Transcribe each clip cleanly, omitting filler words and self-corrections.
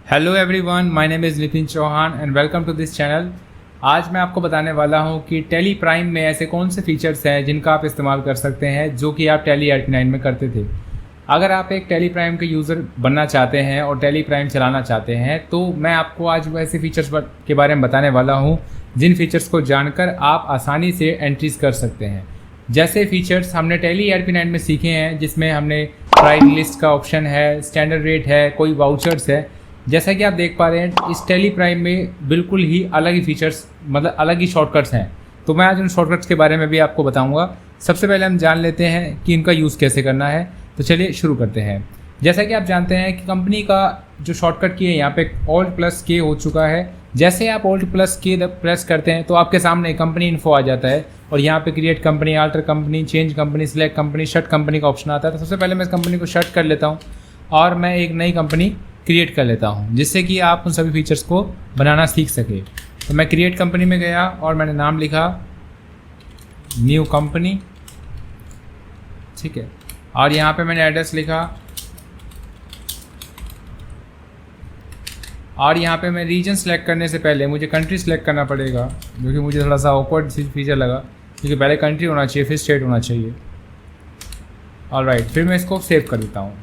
Hello everyone, my name is Nitin Chauhan and welcome to this channel. आज मैं आपको बताने वाला हूं कि टैली प्राइम में ऐसे कौन से फीचर्स हैं जिनका आप इस्तेमाल कर सकते हैं जो कि आप टैली ERP9 में करते थे। अगर आप एक टैली प्राइम के यूज़र बनना चाहते हैं और टैली प्राइम चलाना चाहते हैं तो मैं आपको आज वैसे फीचर्स के बारे में बताने वाला हूँ जिन फीचर्स को जानकर आप आसानी से एंट्रीज कर सकते हैं। जैसे फीचर्स हमने टैली ERP9 में सीखे हैं, जिसमें हमने प्राइस लिस्ट का ऑप्शन है, स्टैंडर्ड रेट है, कोई वाउचर्स है। जैसा कि आप देख पा रहे हैं इस टैली प्राइम में बिल्कुल ही अलग ही फीचर्स, मतलब अलग ही शॉर्टकट्स हैं। तो मैं आज उन शॉर्टकट्स के बारे में भी आपको बताऊंगा। सबसे पहले हम जान लेते हैं कि इनका यूज़ कैसे करना है। तो चलिए शुरू करते हैं। जैसा कि आप जानते हैं कि कंपनी का जो शॉर्टकट की है यहाँ पे Alt+K हो चुका है। जैसे आप Alt+K प्रेस करते हैं तो आपके सामने कंपनी इन्फो आ जाता है और यहाँ पे create company, alter company, change company, select company, shut company का ऑप्शन आता है। तो सबसे पहले मैं इस कंपनी को शट कर लेता हूँ और मैं एक नई कंपनी क्रिएट कर लेता हूँ, जिससे कि आप उन सभी फीचर्स को बनाना सीख सके। तो मैं क्रिएट कंपनी में गया और मैंने नाम लिखा न्यू कंपनी, ठीक है। और यहाँ पे मैंने एड्रेस लिखा और यहाँ पे मैं रीजन सेलेक्ट करने से पहले मुझे कंट्री सेलेक्ट करना पड़ेगा, जो कि मुझे थोड़ा सा ऑकवर्ड फीचर लगा, क्योंकि पहले कंट्री होना चाहिए फिर स्टेट होना चाहिए। ऑलराइट, फिर मैं इसको सेव कर देता हूँ।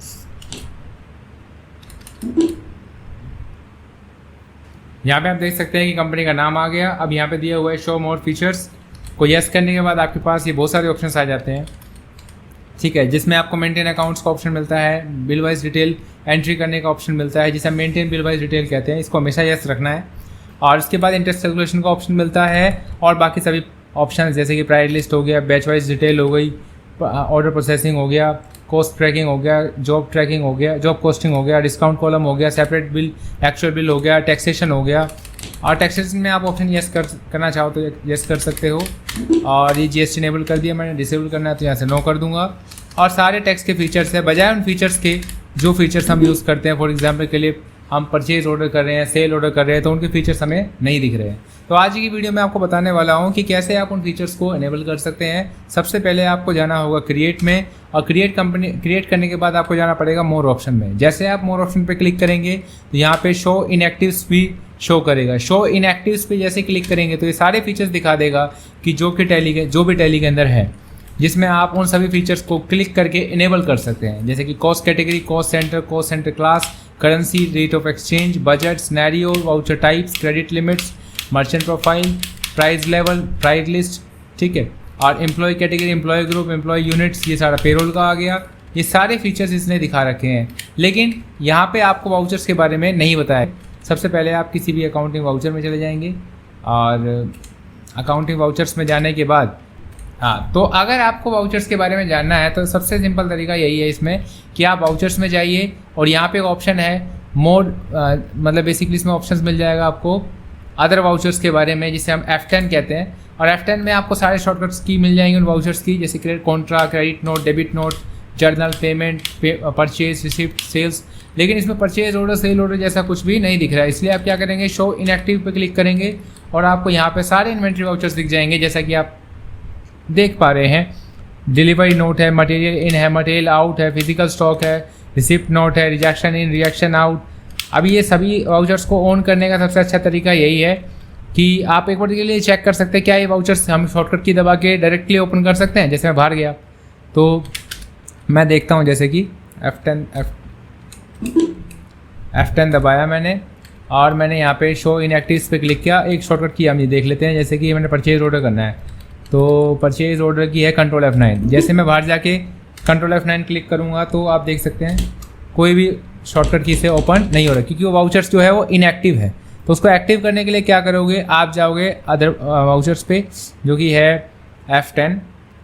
यहाँ पे आप देख सकते हैं कि कंपनी का नाम आ गया। अब यहाँ पे दिया हुआ है शो मोर फीचर्स को यस करने के बाद आपके पास ये बहुत सारे ऑप्शंस आ जाते हैं, ठीक है, जिसमें आपको मेंटेन अकाउंट्स का ऑप्शन मिलता है, बिल वाइज डिटेल एंट्री करने का ऑप्शन मिलता है, जिसे मेंटेन बिल वाइज डिटेल कहते हैं। इसको हमेशा यस रखना है। और इसके बाद इंटरेस्ट कैलकुलेशन का ऑप्शन मिलता है और बाकी सभी ऑप्शन जैसे कि प्राइस लिस्ट हो गया, बैच वाइज डिटेल हो गई, ऑर्डर प्रोसेसिंग हो गया, कॉस्ट ट्रैकिंग हो गया, जॉब ट्रैकिंग हो गया, जॉब कॉस्टिंग हो गया, डिस्काउंट कॉलम हो गया, सेपरेट बिल, एक्चुअल बिल हो गया, टैक्सेशन हो गया। और टैक्सेशन में आप ऑप्शन यस करना चाहो तो यस कर सकते हो। और ये GST इनेबल कर दिया मैंने, डिसेबल करना है तो यहाँ से नो कर दूंगा। और सारे टैक्स के फीचर्स है बजाय उन फीचर्स के जो फीचर्स हम यूज़ करते हैं। फॉर एग्जाम्पल के लिए हम परचेज ऑर्डर कर रहे हैं, सेल ऑर्डर कर रहे हैं, तो उनके फीचर्स हमें नहीं दिख रहे हैं। तो आज की वीडियो में आपको बताने वाला हूं कि कैसे आप उन फीचर्स को इनेबल कर सकते हैं। सबसे पहले आपको जाना होगा क्रिएट में, और क्रिएट करने के बाद आपको जाना पड़ेगा मोर ऑप्शन में। जैसे आप मोर ऑप्शन पे क्लिक करेंगे तो यहाँ पे शो इनएक्टिव्स भी शो करेगा। शो इनएक्टिव्स पे जैसे क्लिक करेंगे तो ये सारे फीचर्स दिखा देगा कि जो भी टैली के अंदर है, जिसमें आप उन सभी फीचर्स को क्लिक करके इनेबल कर सकते हैं। जैसे कि cost category, cost centre class, currency, rate of exchange, budget, scenario, voucher types, credit limits, merchant profile, price level, price list, ठीक है। और employ category, employ group, employ units, ये सारा पेरोल का आ गया। ये सारे फीचर्स इसने दिखा रखे हैं, लेकिन यहाँ पे आपको वाउचर्स के बारे में नहीं बताया। सबसे पहले आप किसी भी अकाउंटिंग वाउचर में चले जाएंगे और अकाउंटिंग वाउचर्स में जाने के बाद तो अगर आपको वाउचर्स के बारे में जानना है तो सबसे सिंपल तरीका यही है इसमें कि आप वाउचर्स में जाइए और यहाँ पे एक ऑप्शन है मोर, मतलब बेसिकली इसमें ऑप्शंस मिल जाएगा आपको अदर वाउचर्स के बारे में, जिसे हम F10 कहते हैं। और F10 में आपको सारे शॉर्टकट्स की मिल जाएंगे उन वाउचर्स की, जैसे credit contra, credit note, debit note, journal, payment, purchase, receipt, sales. लेकिन इसमें परचेज ऑर्डर, सेल ऑर्डर जैसा कुछ भी नहीं दिख रहा है, इसलिए आप क्या करेंगे, शो इनएक्टिव पे क्लिक करेंगे और आपको यहाँ पे सारे इन्वेंट्री वाउचर्स दिख जाएंगे। जैसा कि आप देख पा रहे हैं, डिलीवरी नोट है, मटेरियल इन है, मटेरियल आउट है, फिजिकल स्टॉक है, रिसिप्ट नोट है, रिजेक्शन इन, रिजेक्शन आउट। अभी ये सभी वाउचर्स को ऑन करने का सबसे अच्छा तरीका यही है कि आप एक बार के लिए चेक कर सकते हैं क्या ये वाउचर्स हम शॉर्टकट की दबा के डायरेक्टली ओपन कर सकते हैं। जैसे मैं बाहर गया तो मैं देखता हूँ, जैसे कि F10 दबाया मैंने और मैंने यहाँ पे शो इनएक्टिव्स पे क्लिक किया। एक शॉर्टकट की हम ये देख लेते हैं, जैसे कि मैंने परचेज ऑर्डर करना है तो परचेज ऑर्डर की है Ctrl F9। जैसे मैं बाहर जाके Ctrl F9 क्लिक करूँगा तो आप देख सकते हैं कोई भी शॉर्टकट की से ओपन नहीं हो रहा, क्योंकि वो वाउचर्स जो है वो इनएक्टिव है। तो उसको एक्टिव करने के लिए क्या करोगे, आप जाओगे अदर वाउचर्स पे, जो कि है F10,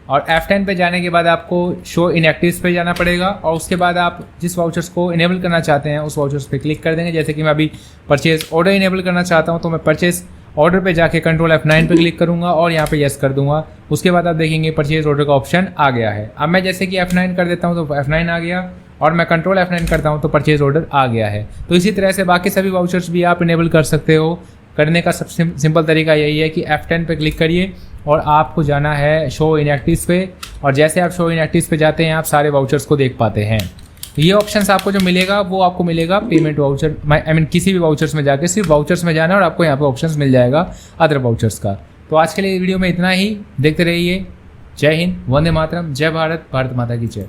और F10 पे जाने के बाद आपको शो इनएक्टिव्स पे जाना पड़ेगा और उसके बाद आप जिस वाउचर्स को इनेबल करना चाहते हैं उस वाउचर्स पे क्लिक कर देंगे। जैसे कि मैं अभी परचेज ऑर्डर इनेबल करना चाहता हूँ तो मैं परचेज ऑर्डर पे जाके Ctrl F9 पे क्लिक करूंगा और यहाँ पे यस कर दूंगा। उसके बाद आप देखेंगे परचेज ऑर्डर का ऑप्शन आ गया है। अब मैं जैसे कि F9 कर देता हूँ तो F9 आ गया और मैं Ctrl F9 करता हूँ तो परचेज ऑर्डर आ गया है। तो इसी तरह से बाकी सभी वाउचर्स भी आप इनेबल कर सकते हो। करने का सबसे सिंपल तरीका यही है कि F10 पे क्लिक करिए और आपको जाना है शो इनएक्टिव्स पे, और जैसे आप शो इनएक्टिव्स पे जाते हैं आप सारे वाउचर्स को देख पाते हैं। तो ये ऑप्शंस आपको जो मिलेगा वो आपको मिलेगा पेमेंट वाउचर, आई मीन किसी भी वाउचर्स में जाके सिर्फ वाउचर्स में जाना है और आपको यहाँ पे ऑप्शंस मिल जाएगा अदर वाउचर्स का। तो आज के लिए वीडियो में इतना ही, देखते रहिए। जय हिंद, वंदे मातरम, जय भारत, भारत माता की जय।